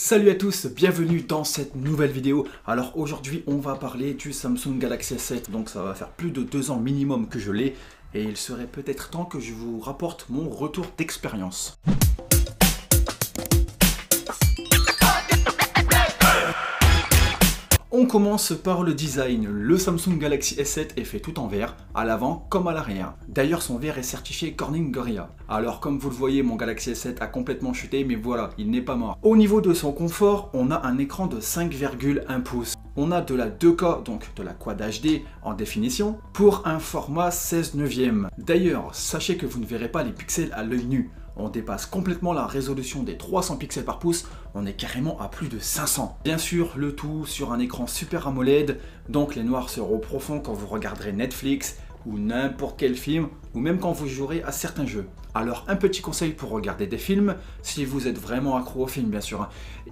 Salut à tous, bienvenue dans cette nouvelle vidéo. Alors aujourd'hui on va parler du Samsung Galaxy S7. Donc ça va faire plus de 2 ans minimum que je l'ai. Et il serait peut-être temps que je vous rapporte mon retour d'expérience. On commence par le design. Le Samsung Galaxy S7 est fait tout en verre, à l'avant comme à l'arrière. D'ailleurs, son verre est certifié Corning Gorilla. Alors, comme vous le voyez, mon Galaxy S7 a complètement chuté, mais voilà, il n'est pas mort. Au niveau de son confort, on a un écran de 5,1 pouces. On a de la 2K, donc de la Quad HD en définition, pour un format 16 neuvième. D'ailleurs, sachez que vous ne verrez pas les pixels à l'œil nu. On dépasse complètement la résolution des 300 pixels par pouce, on est carrément à plus de 500. Bien sûr, le tout sur un écran Super AMOLED, donc les noirs seront profonds quand vous regarderez Netflix ou n'importe quel film, ou même quand vous jouerez à certains jeux. Alors un petit conseil pour regarder des films, si vous êtes vraiment accro aux films bien sûr,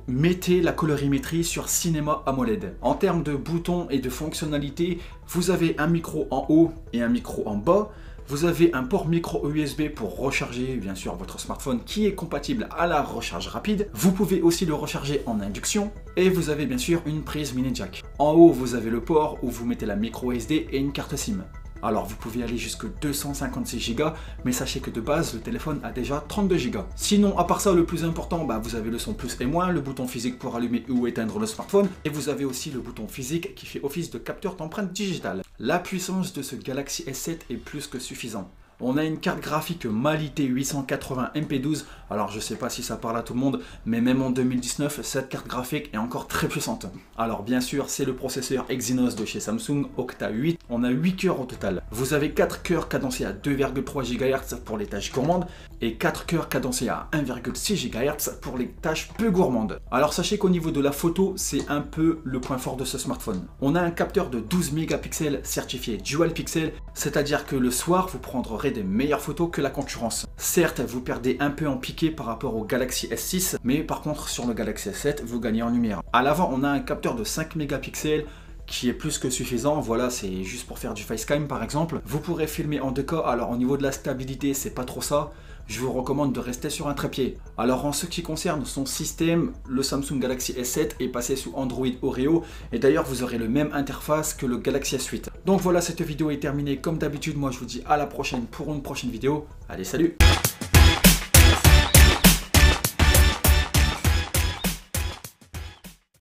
mettez la colorimétrie sur Cinema AMOLED. En termes de boutons et de fonctionnalités, vous avez un micro en haut et un micro en bas. Vous avez un port micro USB pour recharger bien sûr votre smartphone qui est compatible à la recharge rapide. Vous pouvez aussi le recharger en induction et vous avez bien sûr une prise mini jack. En haut vous avez le port où vous mettez la micro SD et une carte SIM. Alors vous pouvez aller jusqu'à 256 Go, mais sachez que de base le téléphone a déjà 32 Go. Sinon à part ça le plus important, vous avez le son plus et moins, le bouton physique pour allumer ou éteindre le smartphone, et vous avez aussi le bouton physique qui fait office de capteur d'empreinte digitale. La puissance de ce Galaxy S7 est plus que suffisante. On a une carte graphique Mali T880 MP12, alors je sais pas si ça parle à tout le monde, mais même en 2019, cette carte graphique est encore très puissante. Alors bien sûr, c'est le processeur Exynos de chez Samsung, Octa 8, on a 8 cœurs au total. Vous avez 4 cœurs cadencés à 2,3 GHz pour les tâches gourmandes, et 4 cœurs cadencés à 1,6 GHz pour les tâches peu gourmandes. Alors sachez qu'au niveau de la photo, c'est un peu le point fort de ce smartphone. On a un capteur de 12 mégapixels certifié Dual Pixel, c'est-à-dire que le soir, vous prendrez des meilleures photos que la concurrence. Certes, vous perdez un peu en piqué par rapport au Galaxy S6, mais par contre sur le Galaxy S7, vous gagnez en lumière. À l'avant, on a un capteur de 5 mégapixels qui est plus que suffisant. Voilà, c'est juste pour faire du facecam par exemple. Vous pourrez filmer en 2K, alors au niveau de la stabilité, c'est pas trop ça. Je vous recommande de rester sur un trépied. Alors en ce qui concerne son système, le Samsung Galaxy S7 est passé sous Android Oreo et d'ailleurs vous aurez le même interface que le Galaxy S8. Donc voilà, cette vidéo est terminée. Comme d'habitude, moi je vous dis à la prochaine pour une prochaine vidéo. Allez, salut!